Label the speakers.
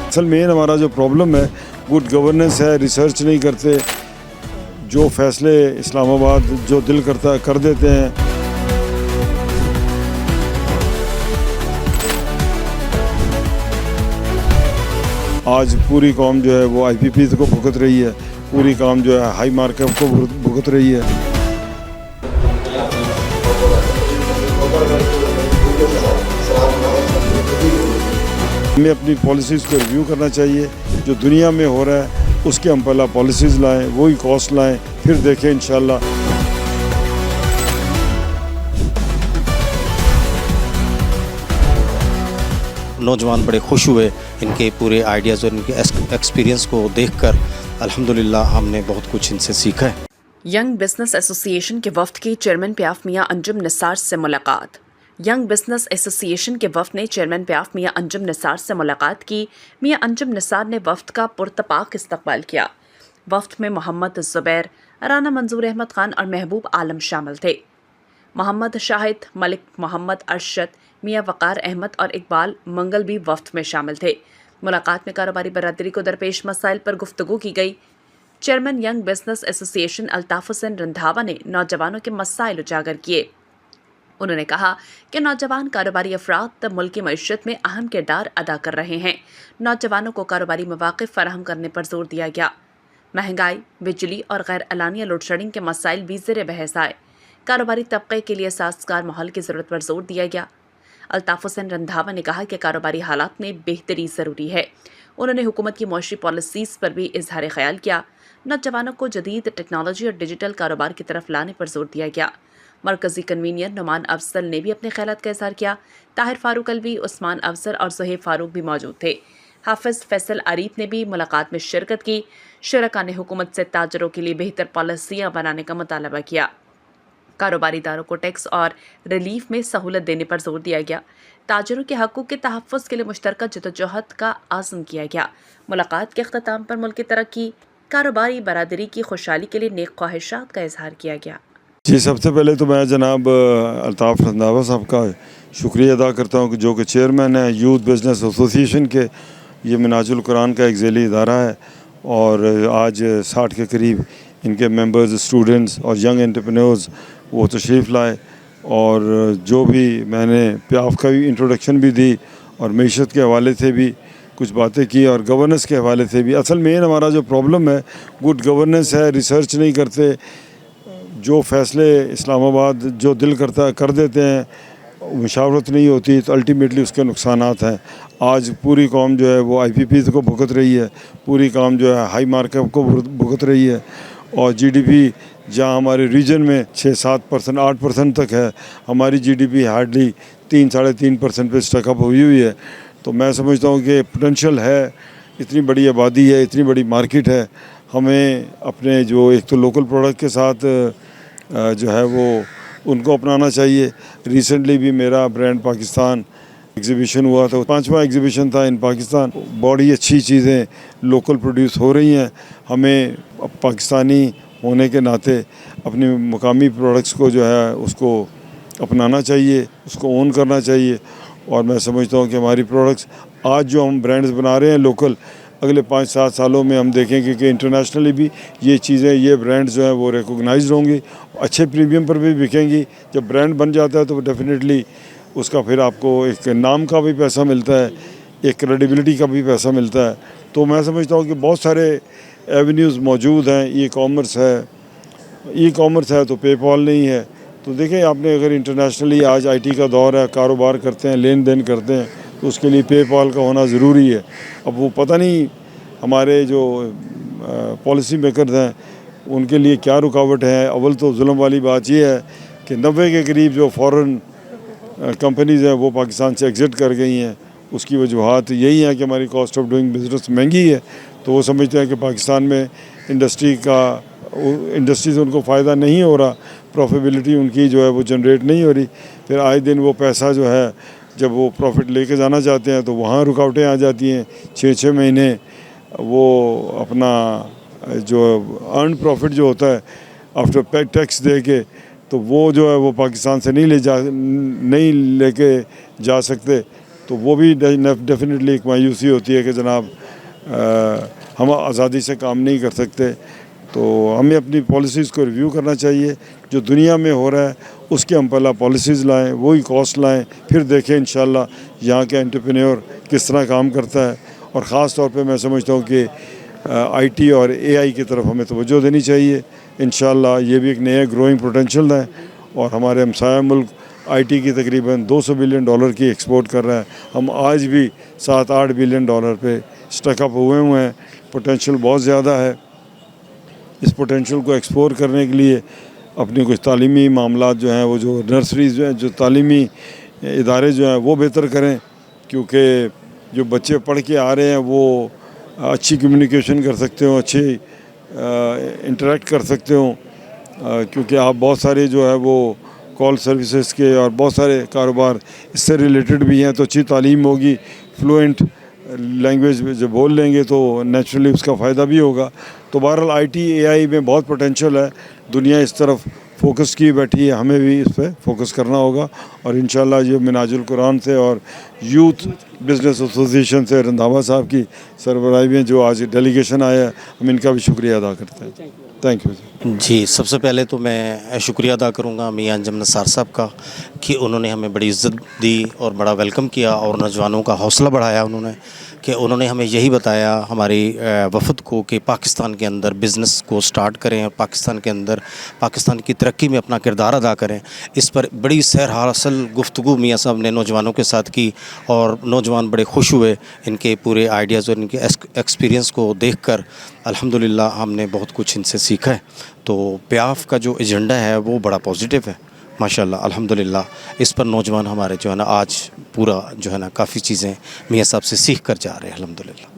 Speaker 1: असल मेन हमारा जो प्रॉब्लम है गुड गवर्नेंस है, रिसर्च नहीं करते, जो फैसले इस्लामाबाद जो दिल करता है कर देते हैं। आज पूरी कौम जो है वो IPP को भुगत रही है, पूरी कौम जो है हाई मार्केट को भुगत रही है। हमें अपनी पॉलिसीज़ को रिव्यू करना चाहिए, जो दुनिया में हो रहा है उसके हम पहला पॉलिसीज़ लाएं, वही कॉस्ट लाएं, फिर देखें इंशाल्लाह।
Speaker 2: नौजवान बड़े खुश हुए इनके पूरे आइडियाज़ और इनके एक्सपीरियंस को देखकर। अल्हम्दुलिल्लाह हमने बहुत कुछ इनसे सीखा है।
Speaker 3: यंग बिजनेस एसोसिएशन के वफ्द की चेयरमैन प्याफ मियां अंजुम निसार से मुलाकात। यंग बिजनेस एसोसिएशन के वफ्द ने चेयरमैन प्याफ मियां अंजुम निसार से मुलाकात की। मियां अंजुम निसार ने वफ्द का पुरतपाक इस्तकबाल किया। वफ्द में मोहम्मद ज़ुबैर, राना मंजूर अहमद खान और महबूब आलम शामिल थे। मोहम्मद शाहिद, मलिक मोहम्मद अरशद, मियां वक़ार अहमद और इकबाल मंगल भी वफ्द में शामिल थे। मुलाकात में कारोबारी बरादरी को दरपेश मसाइल पर गुफ्तगू की गई। Chairman young business association Altaf Hussain Randhawa ने नौजवानों के मसाइल उजागर किए। उन्होंने कहा कि नौजवान कारोबारी अफराद मुल्क की मईशत में अहम किरदार अदा कर रहे हैं। नौजवानों को कारोबारी मौक़िफ़ फराहम करने पर जोर दिया गया। महंगाई, बिजली और गैर अलानिया लोड शेडिंग के मसाइल भी ज़ेर बहस आए। कारोबारी तबके के लिए साज़गार माहौल की ज़रूरत पर जोर दिया गया। अल्ताफ़ हुसैन रंधावा ने कहा कि कारोबारी हालात में बेहतरी ज़रूरी है। उन्होंने हुकूमत की मौशी पॉलिसीज़ पर भी इजहार ख्याल किया। नौजवानों को जदीद टेक्नोलॉजी और डिजिटल कारोबार की तरफ लाने पर जोर दिया गया। मरकज़ी कन्वीनियर नुमान अफजल ने भी अपने ख्यालात का इजहार किया। ताहिर फारूक अलवी, उस्मान अफजल और सुहेब फारूक भी मौजूद थे। हाफिज़ फैसल आरीफ ने भी मुलाकात में शिरकत की। शुरका ने हुकूमत से ताजरों के लिए बेहतर पॉलिसियाँ बनाने का मुतालबा किया। कारोबारी दारों को टैक्स और रिलीफ में सहूलत देने पर जोर दिया गया। ताजरों के हकूक़ के तहफ़्फ़ुज़ के लिए मुश्तरका जदोजहद का आज़म किया गया। मुलाकात के अख्ताम पर मुल्क की तरक्की, कारोबारी बरादरी की खुशहाली के लिए नेक ख्वाहिशात का इजहार किया गया।
Speaker 1: जी, सबसे पहले तो मैं जनाब अल्ताफ़ रंधावा साहब का शुक्रिया अदा करता हूँ कि जो कि चेयरमैन है यूथ बिजनेस एसोसिएशन के। ये मिनाजुल कुरान का एक ज़ेली इदारा है और आज 60 के करीब इनके मेंबर्स, स्टूडेंट्स और यंग एंटरप्रेन्योर्स वो तशरीफ़ लाए। और जो भी मैंने प्याफ का भी इंट्रोडक्शन भी दी और मईशत के हवाले से भी कुछ बातें की और गवर्नेंस के हवाले से भी। असल मेन हमारा जो प्रॉब्लम है गुड गवर्नेंस है, रिसर्च नहीं करते, जो फैसले इस्लामाबाद जो दिल करता है कर देते हैं, मुशावरत नहीं होती तो अल्टीमेटली उसके नुकसानात हैं। आज पूरी कौम जो है वो IPP को भुगत रही है, पूरी कौम जो है हाई मार्केट को भुगत रही है। और GDP जहाँ हमारे रीजन में 6-7%, 8% तक है, हमारी GDP हार्डली 3-3.5% पे स्टकअप हुई है। तो मैं समझता हूँ कि पोटेंशियल है, इतनी बड़ी आबादी है, इतनी बड़ी मार्केट है। हमें अपने जो एक तो लोकल प्रोडक्ट के साथ जो है वो उनको अपनाना चाहिए। रिसेंटली भी मेरा ब्रांड पाकिस्तान एग्ज़िबिशन हुआ था, 5वां एग्ज़िबिशन था इन पाकिस्तान। बड़ी अच्छी चीज़ें लोकल प्रोड्यूस हो रही हैं। हमें पाकिस्तानी होने के नाते अपनी मुकामी प्रोडक्ट्स को जो है उसको अपनाना चाहिए, उसको ओन करना चाहिए। और मैं समझता हूँ कि हमारी प्रोडक्ट्स आज जो हम ब्रांड्स बना रहे हैं लोकल, अगले 5-7 सालों में हम देखेंगे कि इंटरनेशनली भी ये चीज़ें, ये ब्रांड्स जो हैं वो रिकॉग्नाइज्ड होंगी, अच्छे प्रीमियम पर भी बिकेंगी। जब ब्रांड बन जाता है तो डेफिनेटली उसका फिर आपको एक नाम का भी पैसा मिलता है, एक क्रेडिबिलिटी का भी पैसा मिलता है। तो मैं समझता हूँ कि बहुत सारे एवेन्यूज़ मौजूद हैं। ई कॉमर्स है तो पेपॉल नहीं है। तो देखें आपने, अगर इंटरनेशनली आज IT का दौर है, कारोबार करते हैं, लेन देन करते हैं, तो उसके लिए पेपॉल का होना ज़रूरी है। अब वो पता नहीं हमारे जो पॉलिसी मेकर्स हैं उनके लिए क्या रुकावट है। अव्वल तो जुल्म वाली बात ये है कि 90 के करीब जो फॉरेन कंपनीज़ हैं वो पाकिस्तान से एग्ज़िट कर गई हैं। उसकी वजूहात यही है कि हमारी कॉस्ट ऑफ डूइंग बिज़नेस महंगी है। तो वो समझते हैं कि पाकिस्तान में इंडस्ट्री से उनको फ़ायदा नहीं हो रहा, प्रॉफिटेबिलिटी उनकी जो है वो जनरेट नहीं हो रही। फिर आए दिन वो पैसा जो है जब वो प्रॉफिट लेके जाना चाहते हैं तो वहाँ रुकावटें आ जाती हैं। 6-6 महीने वो अपना जो अर्न प्रॉफिट जो होता है आफ्टर टैक्स दे के, तो वो जो है वो पाकिस्तान से नहीं लेके जा सकते, तो वो भी डेफिनेटली एक मायूसी होती है कि जनाब हम आज़ादी से काम नहीं कर सकते। तो हमें अपनी पॉलिसीज़ को रिव्यू करना चाहिए, जो दुनिया में हो रहा है उसके हम पहला पॉलिसीज़ लाएं, वही कॉस्ट लाएं, फिर देखें इंशाल्लाह यहाँ के एंटरप्रेन्योर किस तरह काम करता है। और ख़ास तौर पे मैं समझता हूँ कि आईटी और एआई की तरफ हमें तवज्जो देनी चाहिए। इंशाल्लाह ये भी एक नया ग्रोइंग पोटेंशियल है, और हमारे हमसाया मुल्क आईटी की तकरीबन $200 बिलियन की एक्सपोर्ट कर रहा है। हम आज भी $7-8 बिलियन पे स्टकअप हुए हैं। पोटेंशियल बहुत ज़्यादा है। इस पोटेंशियल को एक्सप्लोर करने के लिए अपनी कुछ तालीमी मामलात जो हैं, वो जो नर्सरीज़ जो हैं, जो तालीमी इदारे जो हैं वो बेहतर करें, क्योंकि जो बच्चे पढ़ के आ रहे हैं वो अच्छी कम्युनिकेशन कर सकते हो, अच्छे इंटरेक्ट कर सकते हो, क्योंकि आप बहुत सारे जो है वो कॉल सर्विसेज के और बहुत सारे कारोबार इससे रिलेटेड भी हैं। तो अच्छी तालीम होगी, फ्लुएंट लैंग्वेज जब बोल लेंगे तो नेचुरली उसका फ़ायदा भी होगा। तो बहरहाल आईटी एआई में बहुत पोटेंशियल है, दुनिया इस तरफ फोकस की बैठी है, हमें भी इस पर फोकस करना होगा। और इंशाल्लाह ये मिनाजुल कुरान से और यूथ बिज़नेस एसोसिएशन से रंधावा साहब की सरबराही में जो आज डेलीगेशन आया, हम इनका भी शुक्रिया अदा करते हैं। थैंक यू
Speaker 2: जी, सबसे पहले तो मैं शुक्रिया अदा करूंगा मियां अंजुम निसार साहब का कि उन्होंने हमें बड़ी इज़्ज़त दी और बड़ा वेलकम किया, और नौजवानों का हौसला बढ़ाया उन्होंने हमें यही बताया हमारी वफ़द को कि पाकिस्तान के अंदर बिज़नेस को स्टार्ट करें और पाकिस्तान के अंदर पाकिस्तान की तरक्की में अपना किरदार अदा करें। इस पर बड़ी सैर हासिल गुफ्तगू मियां साहब ने नौजवानों के साथ की, और नौजवान बड़े खुश हुए इनके पूरे आइडियाज़ और इनके एक्सपीरियंस को देखकर। अल्हम्दुलिल्लाह हमने बहुत कुछ इनसे सीखा है। तो प्याफ का जो एजेंडा है वो बड़ा पॉजिटिव है माशाल्लाह, अल्हम्दुलिल्लाह। इस पर नौजवान हमारे जो है ना आज पूरा जो है ना काफ़ी चीज़ें मियां साहब से सीख कर जा रहे हैं अल्हम्दुलिल्लाह।